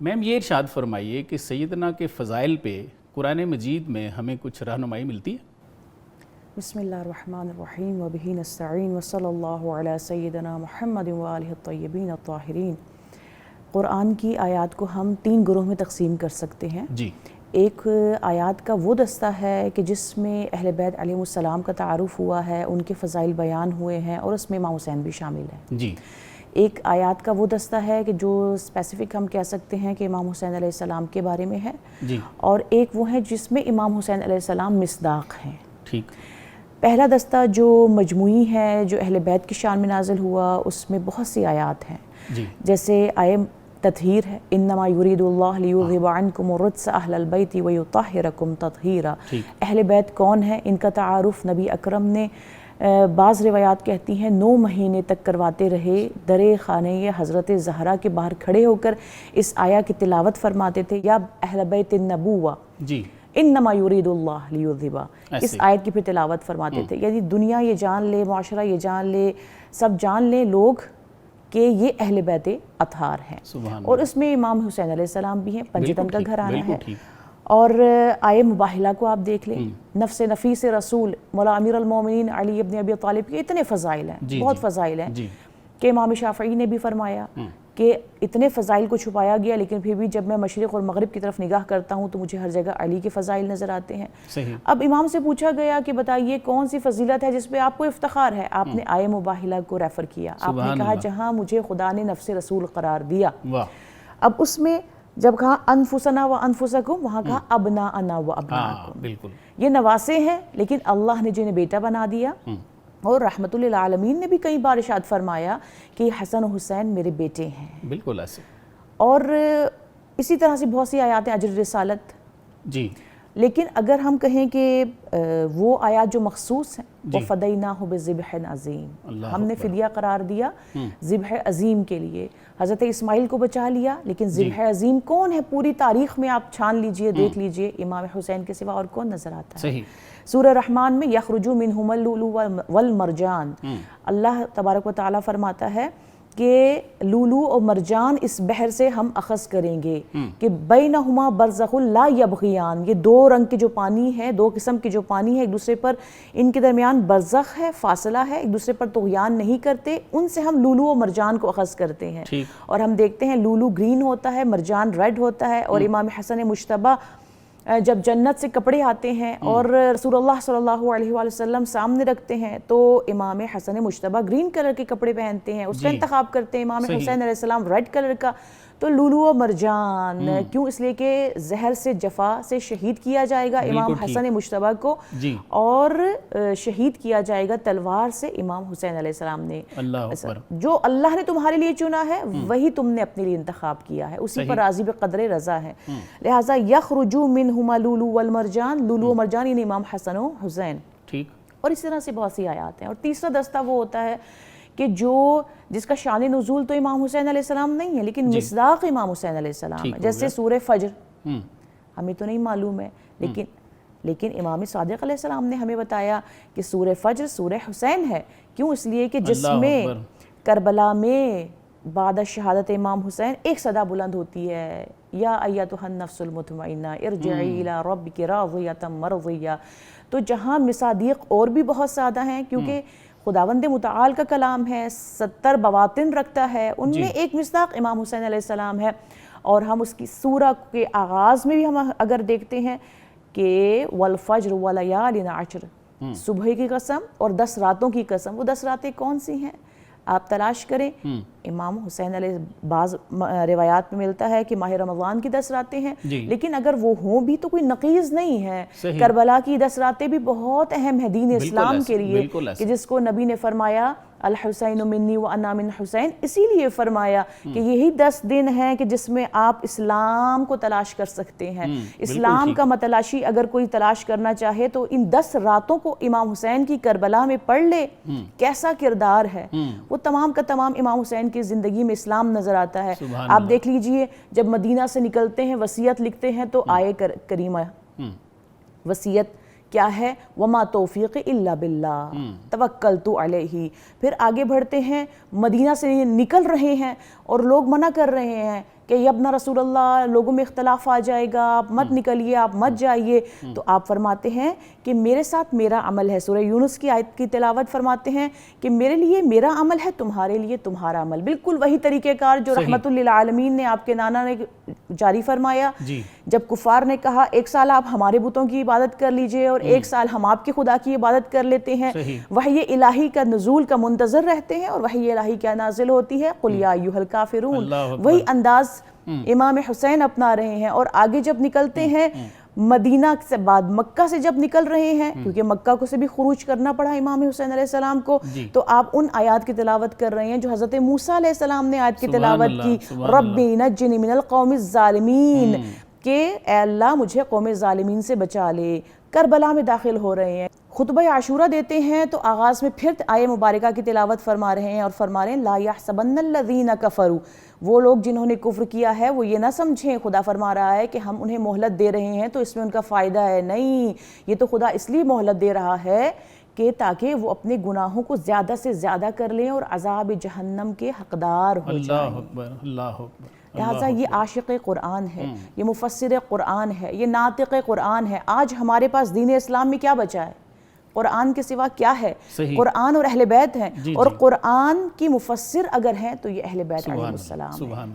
میم یہ ارشاد فرمائیے کہ سیدنا کے فضائل پہ قرآن مجید میں ہمیں کچھ رہنمائی ملتی ہے؟ بسم اللہ الرحمن الرحیم وبہ نستعین وصلی اللہ علی سیدنا محمد وآلہ الطیبین الطاہرین۔ قرآن کی آیات کو ہم 3 گروہ میں تقسیم کر سکتے ہیں۔ جی، ایک آیات کا وہ دستہ ہے کہ جس میں اہل بیت علیہ السلام کا تعارف ہوا ہے، ان کے فضائل بیان ہوئے ہیں اور اس میں امام حسین بھی شامل ہے۔ جی، ایک آیات کا وہ دستہ ہے کہ جو اسپیسیفک ہم کہہ سکتے ہیں کہ امام حسین علیہ السلام کے بارے میں ہے، جی، اور ایک وہ ہے جس میں امام حسین علیہ السلام مصداق ہیں۔ ٹھیک، پہلا دستہ جو مجموعی ہے، جو اہل بیت کی شان میں نازل ہوا، اس میں بہت سی آیات ہیں، جی، جیسے آیے تطہیر ہے، انما یرید اللہ لیذھب عنکم الرجس اہل البیت ویطہرکم تطہیرا۔ اہل بیت کون ہے؟ ان کا تعارف نبی اکرم نے بعض روایات کہتی ہیں 9 مہینے تک کرواتے رہے، در خانہ حضرت زہرا کے باہر کھڑے ہو کر اس آیا کی تلاوت فرماتے تھے، یا اہل بیت النبوہ جی، انما یرید اللہ لیذھب، اس آیت کی پھر تلاوت فرماتے تھے۔ یعنی دنیا یہ جان لے، معاشرہ یہ جان لے، سب جان لے لوگ کہ یہ اہل بیت اطہار ہیں، اور اس میں امام حسین علیہ السلام بھی ہیں، پنجتن کا گھرانہ ہے۔ اور آیے مباہلہ کو آپ دیکھ لیں، نفس نفیس رسول مولا امیر المومنین علی ابن ابی طالب کے اتنے فضائل ہیں، بہت فضائل ہیں، کہ امام شافعی نے بھی فرمایا کہ اتنے فضائل کو چھپایا گیا، لیکن پھر بھی جب میں مشرق اور مغرب کی طرف نگاہ کرتا ہوں تو مجھے ہر جگہ علی کے فضائل نظر آتے ہیں۔ اب امام سے پوچھا گیا کہ بتائیے کون سی فضیلت ہے جس پہ آپ کو افتخار ہے؟ آپ نے آیے مباہلہ کو ریفر کیا، آپ نے کہا جہاں مجھے خدا نے نفس رسول قرار دیا، اب اس میں جب کہا انفسنا و انفسکم، وہاں کہا ابناءنا و ابناءکم، یہ نواسے ہیں لیکن اللہ نے جنہیں بیٹا بنا دیا، اور رحمت للعالمین نے بھی کئی بار ارشاد فرمایا کہ حسن و حسین میرے بیٹے ہیں، بالکل ایسے۔ اور اسی طرح سے بہت سی آیات ہیں، اجر رسالت، جی، لیکن اگر ہم کہیں کہ وہ آیات جو مخصوص ہیں، وَفَدَيْنَاهُ بِذِبْحٍ عَظِيمٍ، ہم نے فدیہ قرار دیا ذبح عظیم کے لیے، حضرت اسماعیل کو بچا لیا، لیکن ذبح عظیم کون ہے؟ پوری تاریخ میں آپ چھان لیجئے، دیکھ لیجئے، امام حسین کے سوا اور کون نظر آتا ہے؟ سورہ رحمان میں یخرج منہم اللؤلؤ والمرجان، اللہ تبارک و تعالیٰ فرماتا ہے کہ لولو اور مرجان اس بحر سے ہم اخذ کریں گے، کہ بینہما برزخ لا یبغیان، یہ 2 رنگ کے جو پانی ہے، 2 قسم کے جو پانی ہے، ایک دوسرے پر ان کے درمیان برزخ ہے، فاصلہ ہے، ایک دوسرے پر طغیان نہیں کرتے، ان سے ہم لولو اور مرجان کو اخذ کرتے ہیں۔ اور ہم دیکھتے ہیں لولو گرین ہوتا ہے، مرجان ریڈ ہوتا ہے، اور امام حسن مجتبیٰ جب جنت سے کپڑے آتے ہیں اور رسول اللہ صلی اللہ علیہ وآلہ وسلم سامنے رکھتے ہیں تو امام حسن مجتبیٰ گرین کلر کے کپڑے پہنتے ہیں، اس کا انتخاب کرتے ہیں، امام حسین علیہ السلام ریڈ کلر کا۔ تو لولو و مرجان کیوں؟ اس لیے کہ زہر سے جفا سے شہید کیا جائے گا امام حسن مجتبیٰ کو، اور شہید کیا جائے گا تلوار سے امام حسین علیہ السلام نے۔ جو اللہ نے تمہارے لیے چنا ہے وہی تم نے اپنے لیے انتخاب کیا ہے، اسی پر راضی بقدر رضا ہے، لہٰذا یخرج منہما اللؤلؤ والمرجان، لولو و مرجان یعنی امام حسن و حسین۔ اور اس طرح سے بہت سی آیات ہیں۔ اور تیسرا دستہ وہ ہوتا ہے کہ جس کا شان نزول تو امام حسین علیہ السلام نہیں ہے، لیکن مصداق امام حسین علیہ السلام ہے، جیسے سورہ فجر، ہمیں تو نہیں معلوم ہے، لیکن امام صادق علیہ السلام نے ہمیں بتایا کہ سورہ فجر سورہ حسین ہے۔ کیوں؟ اس لیے کہ جس میں کربلا میں بعد شہادت امام حسین ایک صدا بلند ہوتی ہے، یا ایتھا النفس المطمئنہ ارجعی الی ربک راضیۃ مرضیہ۔ تو جہاں مصادیق اور بھی بہت زیادہ ہیں، کیونکہ خداوند متعال کا کلام ہے، 70 بواطن رکھتا ہے، ان میں ایک مصداق امام حسین علیہ السلام ہے۔ اور ہم اس کی سورہ کے آغاز میں بھی ہم اگر دیکھتے ہیں کہ والفجر ولیال عشر، صبح کی قسم اور 10 راتوں کی قسم، وہ 10 راتیں کون سی ہیں؟ آپ تلاش کریں، امام حسین علیہ بعض روایات میں ملتا ہے کہ ماہ رمضان کی 10 راتیں ہیں، لیکن اگر وہ ہوں بھی تو کوئی نقیض نہیں ہے۔ کربلا کی 10 راتیں بھی بہت اہم ہیں دین اسلام کے لیے، کہ جس کو نبی نے فرمایا الحسین منی وانا من حسین، اسی لیے فرمایا کہ یہی 10 دن ہیں کہ جس میں آپ اسلام کو تلاش کر سکتے ہیں۔ اسلام کا متلاشی اگر کوئی تلاش کرنا چاہے تو ان 10 راتوں کو امام حسین کی کربلا میں پڑھ لے، کیسا کردار ہے، وہ تمام کا تمام امام حسین کی زندگی میں اسلام نظر آتا ہے۔ آپ دیکھ لیجئے جب مدینہ سے نکلتے ہیں وصیت لکھتے ہیں تو آیے کریمہ وصیت کیا ہے؟ وما توفیق الا باللہ توکلت علیہ۔ پھر آگے بڑھتے ہیں، مدینہ سے نکل رہے ہیں اور لوگ منع کر رہے ہیں کہ یبن رسول اللہ لوگوں میں اختلاف آ جائے گا، آپ مت نکلیے، آپ مت جائیے، تو آپ فرماتے ہیں کہ میرے ساتھ میرا عمل ہے. سورہ یونس کی آیت کی تلاوت فرماتے ہیں کہ میرے لیے میرا عمل ہے، تمہارے لیے تمہارا عمل. بالکل وہی طریقہ کار جو رحمت للعالمین نے آپ کے نانا نے جاری فرمایا. جب کفار نے کہا 1 سال آپ ہمارے بتوں کی عبادت کر لیجئے اور 1 سال ہم آپ کے خدا کی عبادت کر لیتے ہیں، وحی الہی کا نزول کا منتظر رہتے ہیں، اور وحی الہی کیا نازل ہوتی ہے؟ قُلْ یَا أَیُّهَا الْکَافِرُونَ. وہی انداز امام حسین اپنا رہے ہیں. اور آگے جب نکلتے ہیں مدینہ سے بعد مکہ سے جب نکل رہے ہیں، کیونکہ مکہ کو سے بھی خروج کرنا پڑا امام حسین علیہ السلام کو، تو آپ ان آیات کی تلاوت کر رہے ہیں جو حضرت موسیٰ علیہ السلام نے آیت کی تلاوت کی، رَبِّ نَجِّنِی مِنَ الْقَوْمِ الظَّالِمِین، کہ اے اللہ مجھے قوم ظالمین سے بچا لے. کربلا میں داخل ہو رہے ہیں، خطبہ عاشورہ دیتے ہیں، تو آغاز میں پھر آیہ مبارکہ کی تلاوت فرما رہے ہیں اور فرما رہے ہیں لا يحسبن الذین کفروا. وہ لوگ جنہوں نے کفر کیا ہے وہ یہ نہ سمجھیں، خدا فرما رہا ہے کہ ہم انہیں مہلت دے رہے ہیں تو اس میں ان کا فائدہ ہے. نہیں، یہ تو خدا اس لیے مہلت دے رہا ہے کہ تاکہ وہ اپنے گناہوں کو زیادہ سے زیادہ کر لیں اور عذاب جہنم کے حقدار ہو جائیں. اللہ اکبر، اللہ اکبر. لہٰذا یہ عاشق قرآن ہے، یہ مفسر قرآن ہے، یہ ناطق قرآن ہے. آج ہمارے پاس دین اسلام میں کیا بچا ہے؟ قرآن کے سوا کیا ہے؟ قرآن اور اہل بیت ہیں، اور قرآن کی مفسر اگر ہیں تو یہ اہل بیت علیہ السلام ہیں.